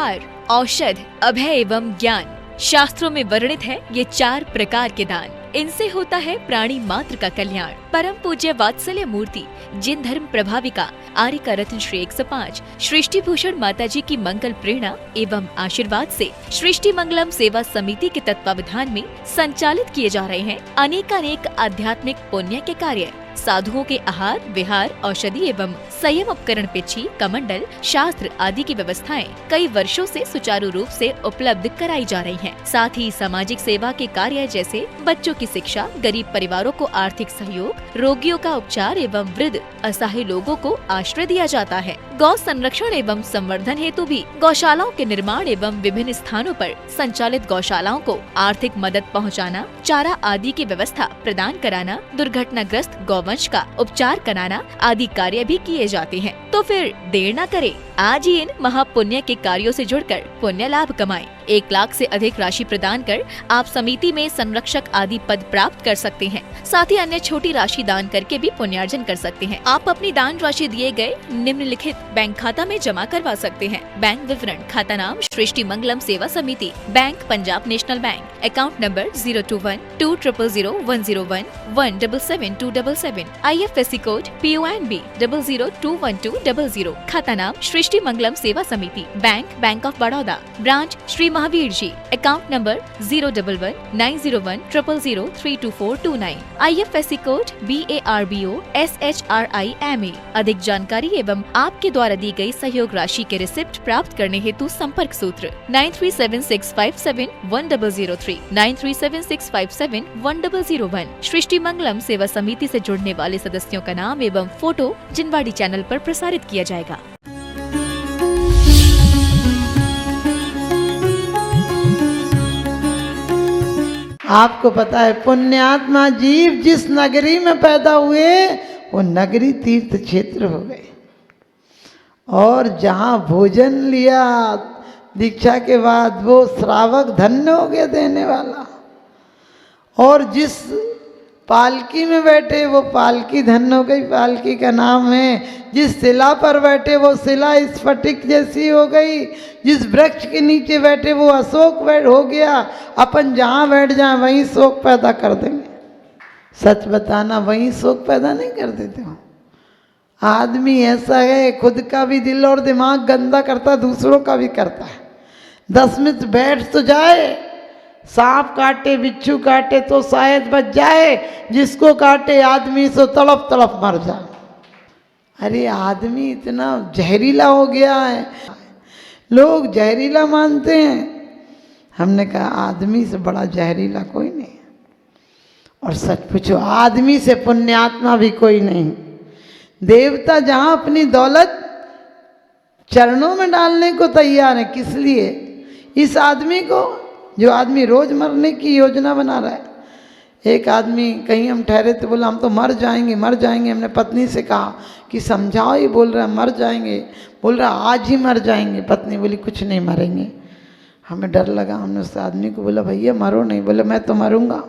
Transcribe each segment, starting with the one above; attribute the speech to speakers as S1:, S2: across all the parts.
S1: उपहार, औषध, अभय एवं ज्ञान। शास्त्रों में वर्णित है ये 4 प्रकार के दान। इनसे होता है प्राणी मात्र का कल्याण। परम पूज्य वात्सल्य मूर्ति जिन धर्म प्रभाविका आर्य का रत्न श्री 105 सृष्टि भूषण माता जी की मंगल प्रेरणा एवं आशीर्वाद से सृष्टि मंगलम सेवा समिति के तत्वावधान में संचालित किए जा रहे हैं अनेकानेक आध्यात्मिक पुण्य के कार्य। साधुओं के आहार, विहार, औषधि एवं संयम उपकरण, पिछी, कमंडल, शास्त्र आदि की व्यवस्थाएं कई वर्षों से सुचारू रूप से उपलब्ध कराई जा रही हैं। साथ ही सामाजिक सेवा के कार्य जैसे बच्चों की शिक्षा, गरीब परिवारों को आर्थिक सहयोग, रोगियों का उपचार एवं वृद्ध असहाय लोगों को आश्रय दिया जाता है। गौ संरक्षण एवं संवर्धन हेतु भी गौशालाओं के निर्माण एवं विभिन्न स्थानों पर संचालित गौशालाओं को आर्थिक मदद पहुंचाना, चारा आदि की व्यवस्था प्रदान कराना, दुर्घटनाग्रस्त गौवंश का उपचार कराना आदि कार्य भी किए जाते हैं। तो फिर देर न करें, आज ही इन महापुण्य के कार्यों से जुड़कर पुण्य लाभ कमाएं। 1 लाख से अधिक राशि प्रदान कर आप समिति में संरक्षक आदि पद प्राप्त कर सकते हैं। साथ ही अन्य छोटी राशि दान करके भी पुण्यार्जन कर सकते हैं। आप अपनी दान राशि दिए गए निम्नलिखित बैंक खाता में जमा करवा सकते हैं। बैंक विवरण: खाता नाम Srishti Mangalam Seva Samiti, bank Punjab National Bank, account number 021200101777277, IFSC code PONB 0021200, खाता नाम Srishti Mangalam Seva Samiti, bank of Baroda, branch Shri Mahavir ji, account number 011901000032429, IFSC code BARBO SHRIMA। अधिक जानकारी एवं आपके द्वारा दी गई सहयोग राशि के रिसिप्ट प्राप्त करने हेतु संपर्क सूत्र 9376571003, 9376571001। सृष्टि मंगलम सेवा समिति से जुड़ने वाले सदस्यों का नाम एवं फोटो जिनवाड़ी चैनल पर प्रसारित किया जाएगा।
S2: आपको पता है पुण्यात्मा जीव जिस नगरी में पैदा हुए वो नगरी तीर्थ क्षेत्र हो गए, और जहाँ भोजन लिया दीक्षा के बाद वो श्रावक धन्य हो गया देने वाला, और जिस पालकी में बैठे वो पालकी धन्य हो गई, पालकी का नाम है। जिस शिला पर बैठे वो शिला स्फटिक जैसी हो गई, जिस वृक्ष के नीचे बैठे वो अशोक हो गया। अपन जहाँ बैठ जाए वहीं शोक पैदा कर देंगे। सच बताना, वहीं शोक पैदा नहीं कर देते हो। आदमी ऐसा है, खुद का भी दिल और दिमाग गंदा करता, दूसरों का भी करता है। 10 मिनट बैठ तो जाए, सांप काटे बिच्छू काटे तो शायद बच जाए, जिसको काटे आदमी सो तड़प तड़प मर जाए। अरे आदमी इतना जहरीला हो गया है, लोग जहरीला मानते हैं। हमने कहा आदमी से बड़ा जहरीला कोई नहीं, और सच पूछो आदमी से पुण्यात्मा भी कोई नहीं। देवता जहाँ अपनी दौलत चरणों में डालने को तैयार है, किस लिए? इस आदमी को, जो आदमी रोज मरने की योजना बना रहा है। एक आदमी कहीं हम ठहरे तो बोला हम तो मर जाएंगे मर जाएंगे। हमने पत्नी से कहा कि समझाओ, ये बोल रहा है मर जाएंगे, बोल रहा आज ही मर जाएंगे। पत्नी बोली कुछ नहीं मरेंगे। हमें डर लगा, हमने उस आदमी को बोला भैया मरो नहीं, बोले मैं तो मरूंगा।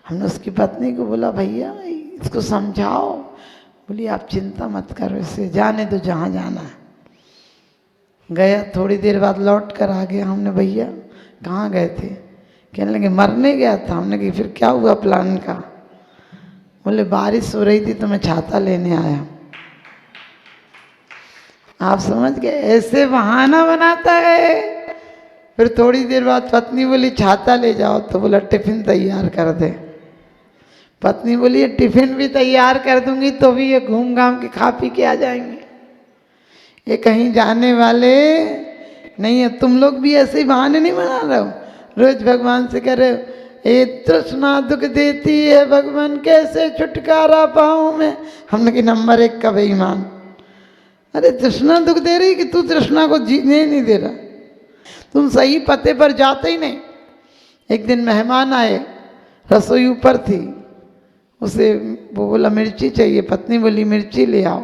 S2: हमने उसकी पत्नी को बोला भैया इसको समझाओ, बोली आप चिंता मत करो, इसे जाने दो जहाँ जाना है। गया, थोड़ी देर बाद लौट कर आ गया। हमने भैया कहाँ गए थे? कहने लगे मरने गया था। हमने कहा फिर क्या हुआ प्लान का? बोले बारिश हो रही थी तो मैं छाता लेने आया। आप समझ गए, ऐसे बहाना बनाता है। फिर थोड़ी देर बाद पत्नी बोली छाता ले जाओ, तो बोला टिफिन तैयार कर दे। पत्नी बोली टिफिन भी तैयार कर दूंगी तो भी ये घूम घाम के खा पी के आ जाएंगे, ये कहीं जाने वाले नहीं है। तुम लोग भी ऐसे ही बहाने नहीं बना रहे हो, रोज भगवान से कह रहे हो ये तृष्णा दुख देती है भगवान कैसे छुटकारा पाऊं मैं। हमने कि नंबर 1 का बेईमान। अरे तृष्णा दुख दे रही कि तू तृष्णा को जीने नहीं दे रहा, तुम सही पते पर जाते ही नहीं। एक दिन मेहमान आए, रसोई ऊपर थी, उसे वो बोला मिर्ची चाहिए। पत्नी बोली मिर्ची ले आओ।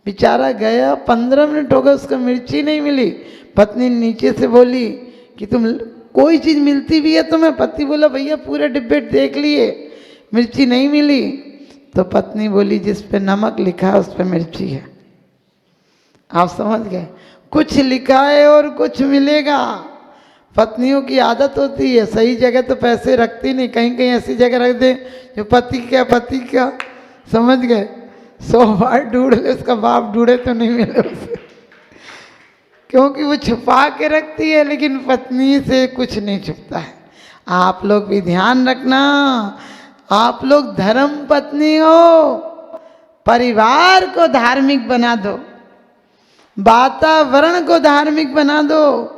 S2: बेचारा गया, 15 मिनट हो गए उसको मिर्ची नहीं मिली। पत्नी नीचे से बोली कि तुम कोई चीज़ मिलती भी है तुम्हें? पति बोला भैया पूरे डिब्बे देख लिए, मिर्ची नहीं मिली। तो पत्नी बोली जिस पे नमक लिखा है उस पे मिर्ची है। आप समझ गए, कुछ लिखा है और कुछ मिलेगा। पत्नियों की आदत होती है सही जगह तो पैसे रखती नहीं, कहीं कहीं ऐसी जगह रख दे जो पति का समझ गए। 100 बार ढूंढ ले, उसका बाप ढूंढे तो नहीं मिले उसे, क्योंकि वो छुपा के रखती है। लेकिन पत्नी से कुछ नहीं छुपता है। आप लोग भी ध्यान रखना, आप लोग धर्म पत्नी हो, परिवार को धार्मिक बना दो, वातावरण को धार्मिक बना दो।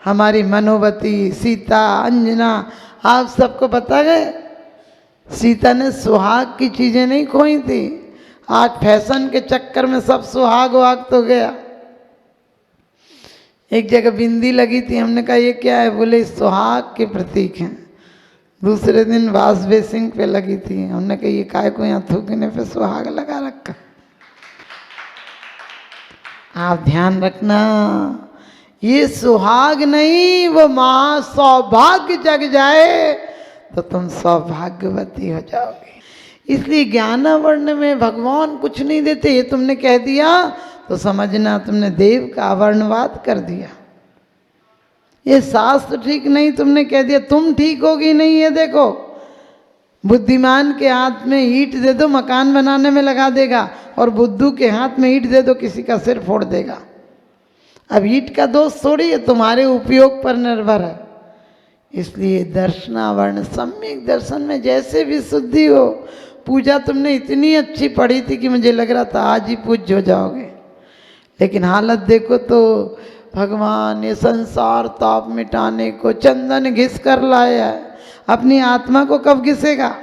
S2: हमारी मनोवती, सीता, अंजना, आप सबको पता है सीता ने सुहाग की चीजें नहीं खोई थी। आज फैशन के चक्कर में सब सुहाग वहाग तो गया। एक जगह बिंदी लगी थी, हमने कहा ये क्या है, बोले सुहाग के प्रतीक हैं। दूसरे दिन वासवे सिंह पे लगी थी, हमने कहा ये काय को यहाँ थूकने पे सुहाग लगा रखा। आप ध्यान रखना, ये सुहाग नहीं, वो महा सौभाग्य जग जाए तो तुम सौभाग्यवती हो जाओगे। इसलिए ज्ञानावर्ण में भगवान कुछ नहीं देते। ये तुमने कह दिया तो समझना तुमने देव का वर्णवाद कर दिया। ये शास्त्र ठीक नहीं, तुमने कह दिया तुम ठीक होगी नहीं। ये देखो, बुद्धिमान के हाथ में ईंट दे दो मकान बनाने में लगा देगा, और बुद्धू के हाथ में ईंट दे दो किसी का सिर फोड़ देगा। अब ईंट का दोष थोड़ी है, तुम्हारे उपयोग पर निर्भर है। इसलिए दर्शनावर्ण सम्यक दर्शन में जैसे भी शुद्धि हो। पूजा तुमने इतनी अच्छी पढ़ी थी कि मुझे लग रहा था आज ही पूज्य हो जाओगे, लेकिन हालत देखो तो भगवान ये संसार ताप मिटाने को चंदन घिस कर लाया है। अपनी आत्मा को कब घिसेगा?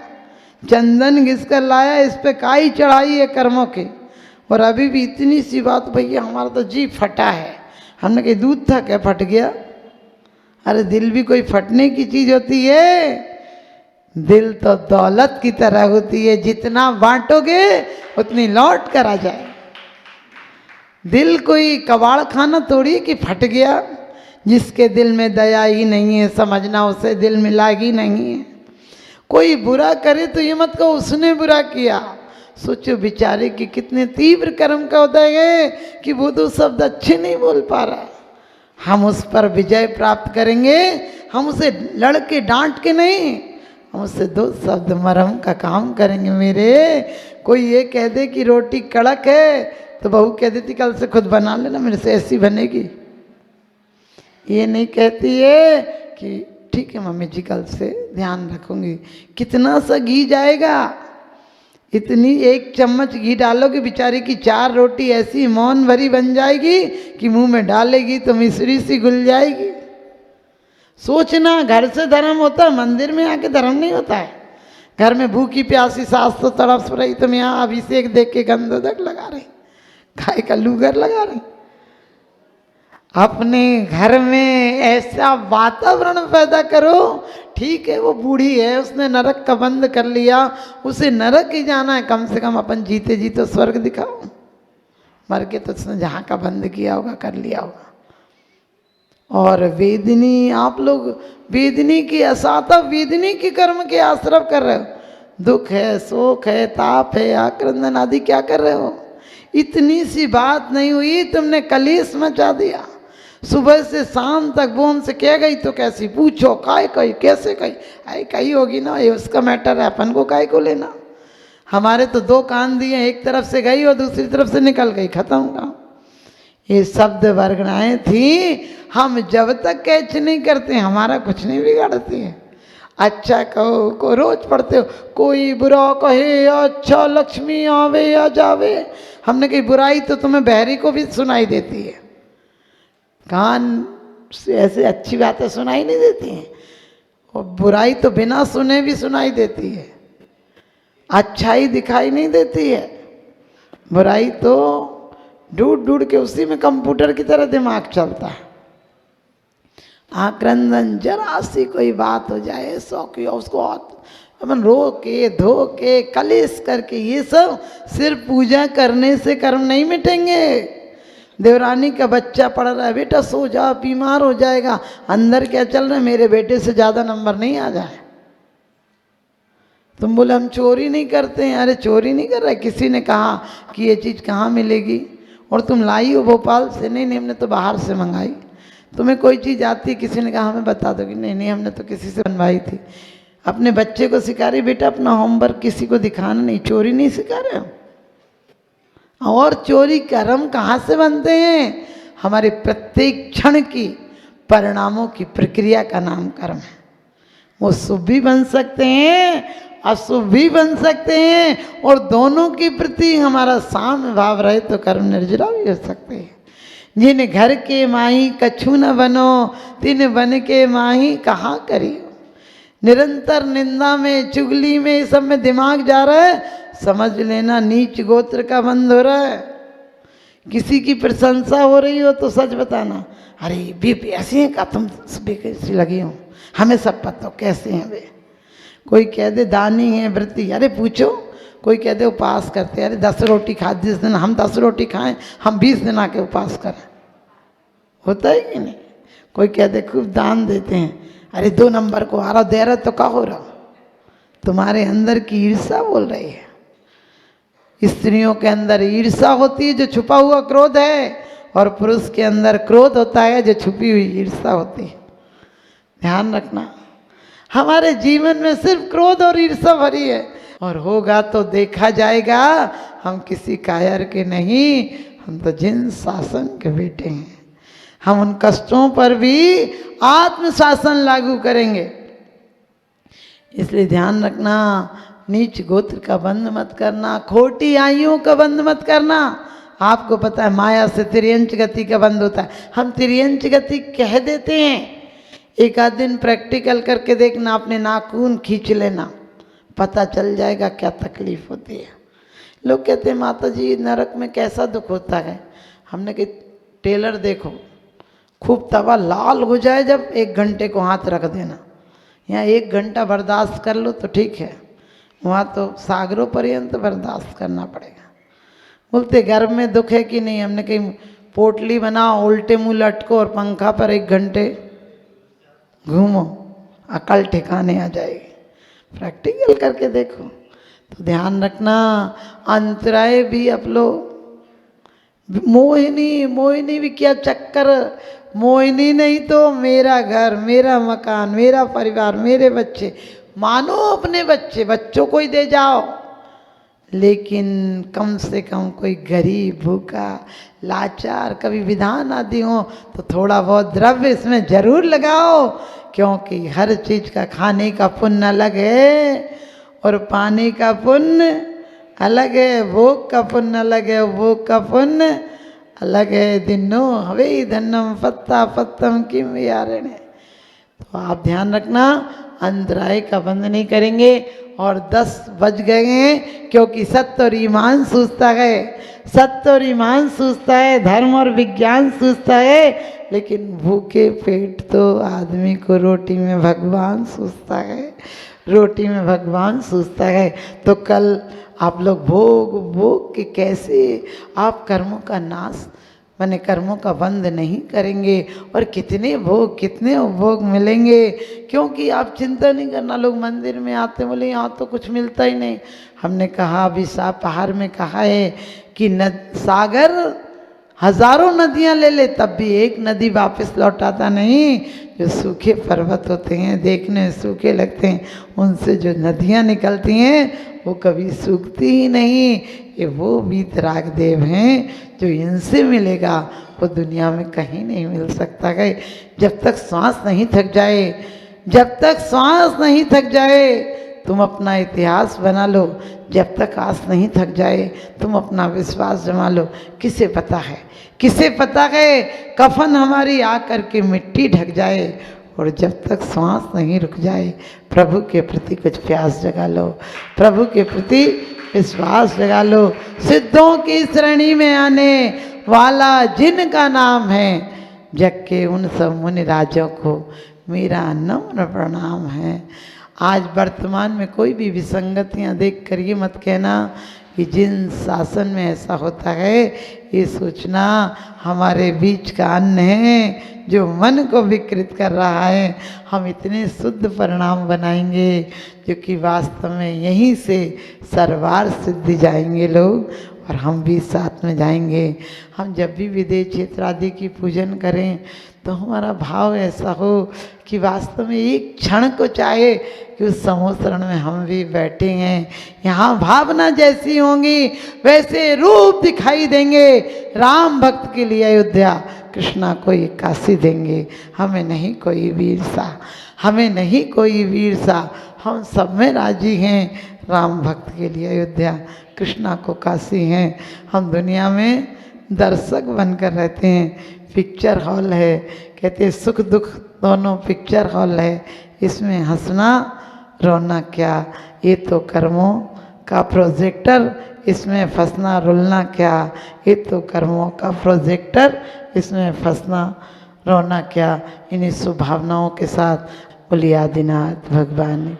S2: चंदन घिस कर लाया, इस पे काई चढ़ाई है कर्मों की। और अभी भी इतनी सी बात, भैया हमारा तो जी फटा है। हमने कहा दूध था क्या फट गया? अरे दिल भी कोई फटने की चीज होती है? दिल तो दौलत की तरह होती है, जितना बांटोगे उतनी लौट कर आ जाए। दिल कोई कबाड़ खाना थोड़ी कि फट गया। जिसके दिल में दया ही नहीं है, समझना उसे दिल मिला ही नहीं है। कोई बुरा करे तो ये मत कहो उसने बुरा किया। सोचो बेचारे की कितने तीव्र कर्म का उदय है कि वो दो शब्द अच्छे नहीं बोल पा रहा। हम उस पर विजय प्राप्त करेंगे, हम उसे लड़ के डांट के नहीं, हम उससे दो शब्द मरहम का काम करेंगे। मेरे कोई ये कह दे कि रोटी कड़क है तो बहू कह देती कल से खुद बना लेना, मेरे से ऐसी बनेगी। ये नहीं कहती है कि ठीक है मम्मी जी कल से ध्यान रखूंगी। कितना सा घी जाएगा? इतनी 1 चम्मच घी डालोगे, बेचारी की 4 रोटी ऐसी मौन भरी बन जाएगी कि मुंह में डालेगी तो मिश्री सी घुल जाएगी। सोचना, घर से धर्म होता है, मंदिर में आके धर्म नहीं होता है। घर में भूखी प्यासी सास तो तड़प रही, तुम यहाँ अभिषेक देख के गंधोदक लगा रही, गाय का लूगर लगा रही। अपने घर में ऐसा वातावरण पैदा करो। ठीक है वो बूढ़ी है, उसने नरक का बंद कर लिया, उसे नरक ही जाना है, कम से कम अपन जीते जी तो स्वर्ग दिखाओ। मर के तो उसने जहाँ का बंद किया होगा कर लिया होगा। और वेदनी, आप लोग वेदनी की असाता वेदनी की कर्म के आश्रव कर रहे हो। दुख है, शोक है, ताप है, आक्रंदन आदि क्या कर रहे हो? इतनी सी बात नहीं हुई, तुमने कलेश मचा दिया। सुबह से शाम तक वो हमसे कह गई तो कैसी पूछो, काय कही, कैसे कही? आई कही होगी ना, ये उसका मैटर है, अपन को काय को लेना। हमारे तो 2 कान दिए, एक तरफ से गई और दूसरी तरफ से निकल गई, खत्म काम। ये शब्द वर्गणाएं थी। हम जब तक कैच नहीं करते हमारा कुछ नहीं बिगाड़ती है। अच्छा कहो को रोज पढ़ते हो, कोई बुरा कहे अच्छा लक्ष्मी आवे या जावे। हमने कही बुराई तो तुम्हें बहरी को भी सुनाई देती है, कान से ऐसे अच्छी बातें सुनाई नहीं देती हैं, और बुराई तो बिना सुने भी सुनाई देती है। अच्छाई दिखाई नहीं देती है, बुराई तो ढूंढ ढूंढ के उसी में कंप्यूटर की तरह दिमाग चलता है। आक्रंदन जरा सी कोई बात हो जाए, शौकी उसको अपन रो के धो के कलेश करके, ये सब सिर्फ पूजा करने से कर्म नहीं मिटेंगे। देवरानी का बच्चा पढ़ रहा है, बेटा सो जा, बीमार हो जाएगा, अंदर क्या चल रहा है, मेरे बेटे से ज़्यादा नंबर नहीं आ जाए। तुम बोले हम चोरी नहीं करते हैं, अरे चोरी नहीं कर रहा है, किसी ने कहा कि ये चीज़ कहाँ मिलेगी, और तुम लाई हो भोपाल से? नहीं नहीं, हमने तो बाहर से मंगाई। तुम्हें कोई चीज़ आती है, किसी ने कहा हमें बता दो कि नहीं नहीं, हमने तो किसी से बनवाई थी। अपने बच्चे को सिखा रही, बेटा अपना होमवर्क किसी को दिखाना नहीं, चोरी नहीं सिखा रहे हो। और चोरी कर्म कहाँ से बनते हैं? हमारे प्रत्येक क्षण की परिणामों की प्रक्रिया का नाम कर्म है। वो शुभ भी बन सकते हैं, अशुभ भी बन सकते हैं, और दोनों के प्रति हमारा साम्य भाव रहे तो कर्म निर्जरा भी हो सकते हैं। जिन घर के माही कछु न बनो, तिन बन के माही कहाँ करियो। निरंतर निंदा में, चुगली में, इस सब में दिमाग जा रहा है, समझ लेना नीच गोत्र का बंध हो रहा है। किसी की प्रशंसा हो रही हो तो सच बताना, अरे बीपी ऐसी है का, तुम कैसी लगी हो, हमें सब पता हो कैसे हैं वे। कोई कह दे दानी है, व्रती, अरे पूछो। कोई कह दे उपवास करते, अरे 10 रोटी खा, जिस दिन हम 10 रोटी खाएं हम 20 दिन आके उपवास करें, होता है कि नहीं। कोई कह दे खूब दान देते हैं, अरे 2 नंबर को आ रहा दे रहा तो क्या हो रहा, तुम्हारे अंदर की ईर्ष्या बोल रही है। स्त्रियों के अंदर ईर्ष्या होती है जो छुपा हुआ क्रोध है, और पुरुष के अंदर क्रोध होता है जो छुपी हुई ईर्ष्या होती है। ध्यान रखना, हमारे जीवन में सिर्फ क्रोध और ईर्ष्या भरी है, और होगा तो देखा जाएगा। हम किसी कायर के नहीं, हम तो जिन शासन के बेटे हैं। हम उन कष्टों पर भी आत्मशासन लागू करेंगे। इसलिए ध्यान रखना, नीच गोत्र का बंध मत करना, खोटी आयुओं का बंध मत करना। आपको पता है माया से तिर्यंच गति का बंध होता है। हम तिर्यंच गति कह देते हैं, एक आध दिन प्रैक्टिकल करके देखना, अपने नाखून खींच लेना, पता चल जाएगा क्या तकलीफ होती है। लोग कहते हैं माता जी नरक में कैसा दुख होता है। हमने कहा टेलर देखो, खूब तवा लाल हो जाए जब 1 घंटे को हाथ रख देना, यहाँ 1 घंटा बर्दाश्त कर लो तो ठीक है, वहाँ तो सागरों पर्यंत बर्दाश्त करना पड़ेगा। बोलते गर्भ में दुख है कि नहीं, हमने कहीं पोटली बनाओ, उल्टे मुंह लटको और पंखा पर 1 घंटे घूमो, अकल ठिकाने आ जाएगी। प्रैक्टिकल करके देखो। तो ध्यान रखना, अंतराय भी अपलो। मोहिनी, मोहिनी भी क्या चक्कर, मोहिनी नहीं तो मेरा घर, मेरा मकान, मेरा परिवार, मेरे बच्चे, मानो अपने बच्चे, बच्चों को ही दे जाओ, लेकिन कम से कम कोई गरीब, भूखा, लाचार, कभी विधान आदि हो तो थोड़ा बहुत द्रव्य इसमें जरूर लगाओ, क्योंकि हर चीज का खाने का पुण्य अलग है और पाने का पुण्य अलग है, भोग का पुण्य अलग है, भोग का पुण्य अलग है। दिनो हवे धन्नम पत्ता पत्तम किम यारण है। तो आप ध्यान रखना, अंतराय का बंद नहीं करेंगे। और 10 बज गए हैं, क्योंकि सत्य और ईमान सूझता है, सत्य और ईमान सूझता है, धर्म और विज्ञान सूझता है, लेकिन भूखे पेट तो आदमी को रोटी में भगवान सूझता है, रोटी में भगवान सूझता है। तो कल आप लोग भोग भोग के कैसे आप कर्मों का नाश माने कर्मों का बंध नहीं करेंगे, और कितने भोग कितने उपभोग मिलेंगे। क्योंकि आप चिंता नहीं करना, लोग मंदिर में आते बोले यहाँ तो कुछ मिलता ही नहीं। हमने कहा अभी पहाड़ में कहा है कि सागर हजारों नदियाँ ले ले तब भी एक नदी वापस लौटाता नहीं। जो सूखे पर्वत होते हैं देखने में सूखे लगते हैं, उनसे जो नदियाँ निकलती हैं वो कभी सूखती ही नहीं। ये वो वीतराग देव हैं जो इनसे मिलेगा वो दुनिया में कहीं नहीं मिल सकता है। जब तक श्वास नहीं थक जाए, जब तक श्वास नहीं थक जाए तुम अपना इतिहास बना लो, जब तक आस नहीं थक जाए तुम अपना विश्वास जमा लो। किसे पता है, किसे पता है कफन हमारी आकर के मिट्टी ढक जाए, और जब तक श्वास नहीं रुक जाए प्रभु के प्रति कुछ प्यास जगा लो, प्रभु के प्रति विश्वास जगा लो। सिद्धों की श्रेणी में आने वाला जिनका नाम है, जग के उन सब मुनि राजों को मेरा नम्र प्रणाम है। आज वर्तमान में कोई भी विसंगतियाँ देख कर ये मत कहना कि जिन शासन में ऐसा होता है, ये सोचना हमारे बीच का अन्न है जो मन को विकृत कर रहा है। हम इतने शुद्ध परिणाम बनाएंगे जो कि वास्तव में यहीं से सर्वार सिद्धि जाएंगे लोग, और हम भी साथ में जाएंगे। हम जब भी विदेश क्षेत्र आदि की पूजन करें तो हमारा भाव ऐसा हो कि वास्तव में एक क्षण को चाहे कि उस समोसरण में हम भी बैठे हैं। यहाँ भावना जैसी होंगी वैसे रूप दिखाई देंगे। राम भक्त के लिए अयोध्या, कृष्णा को ये काशी देंगे। हमें नहीं कोई वीर सा, हमें नहीं कोई वीर सा, हम सब में राजी हैं। राम भक्त के लिए अयोध्या, कृष्णा को काशी हैं। हम दुनिया में दर्शक बनकर रहते हैं। पिक्चर हॉल है, कहते सुख दुख दोनों पिक्चर हॉल है, इसमें हंसना रोना क्या, ये तो कर्मों का प्रोजेक्टर, इसमें फंसना रुलना क्या, ये तो कर्मों का प्रोजेक्टर, इसमें फंसना रोना क्या। इन्हीं शुभ भावनाओं के साथ बोलिए आदिनाथ भगवान।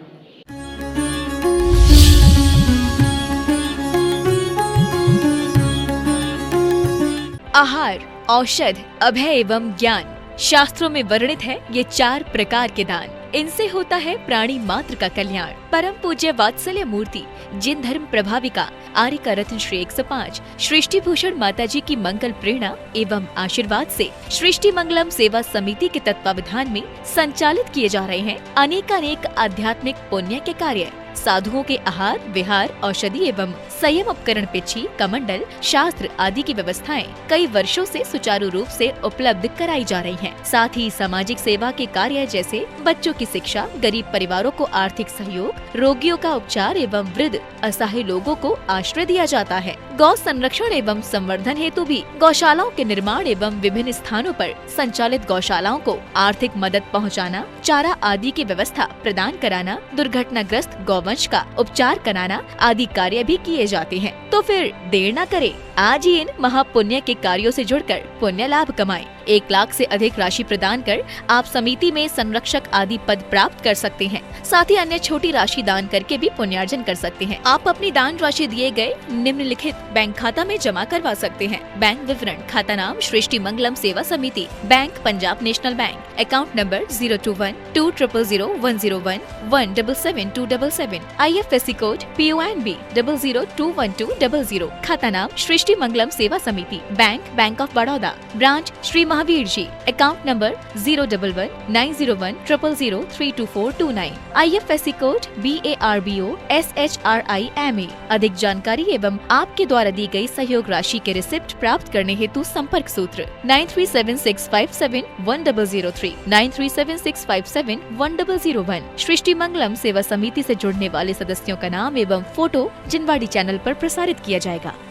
S1: आहार, औषध, अभय एवं ज्ञान, शास्त्रों में वर्णित है ये 4 प्रकार के दान। इनसे होता है प्राणी मात्र का कल्याण। परम पूज्य वात्सल्य मूर्ति जिन धर्म प्रभाविका आर्य रत्न श्री 105 सृष्टि भूषण माता जी की मंगल प्रेरणा एवं आशीर्वाद से सृष्टि मंगलम सेवा समिति के तत्वावधान में संचालित किए जा रहे हैं अनेकानेक आध्यात्मिक पुण्य के कार्य। साधुओं के आहार, विहार, औषधि एवं संयम उपकरण, पिछी, कमंडल, शास्त्र आदि की व्यवस्थाएं कई वर्षों से सुचारू रूप से उपलब्ध कराई जा रही हैं। साथ ही सामाजिक सेवा के कार्य जैसे बच्चों की शिक्षा, गरीब परिवारों को आर्थिक सहयोग, रोगियों का उपचार एवं वृद्ध असहाय लोगों को आश्रय दिया जाता है। गौ संरक्षण एवं संवर्धन हेतु भी गौशालाओं के निर्माण एवं विभिन्न स्थानों पर संचालित गौशालाओं को आर्थिक मदद पहुंचाना, चारा आदि की व्यवस्था प्रदान कराना, दुर्घटनाग्रस्त गौवंश का उपचार कराना आदि कार्य भी किए जाते हैं। तो फिर देर न करें, आज ही इन महापुण्य के कार्यों से जुड़कर पुण्य लाभ कमाएं। 1 लाख से अधिक राशि प्रदान कर आप समिति में संरक्षक आदि पद प्राप्त कर सकते हैं। साथ ही अन्य छोटी राशि दान करके भी पुण्यार्जन कर सकते हैं। आप अपनी दान राशि दिए गए निम्नलिखित बैंक खाता में जमा करवा सकते हैं। बैंक विवरण: खाता नाम Srishti Mangalam Seva Samiti, bank Punjab National Bank, account number 021-200101777277, IFSC code PONB 0021200, खाता नाम Srishti Mangalam Seva Samiti, bank of Baroda, branch Shri Mahavir ji, account number 011901000322429, IFSC code BARBO SHRIMA। अधिक जानकारी एवं आपके द्वारा दी गई सहयोग राशि के रिसिप्ट प्राप्त करने हेतु संपर्क सूत्र 9376571003, 9376571001। सृष्टि मंगलम सेवा समिति से जुड़ने वाले सदस्यों का नाम एवं फोटो जिनवाड़ी चैनल पर प्रसारित किया जाएगा।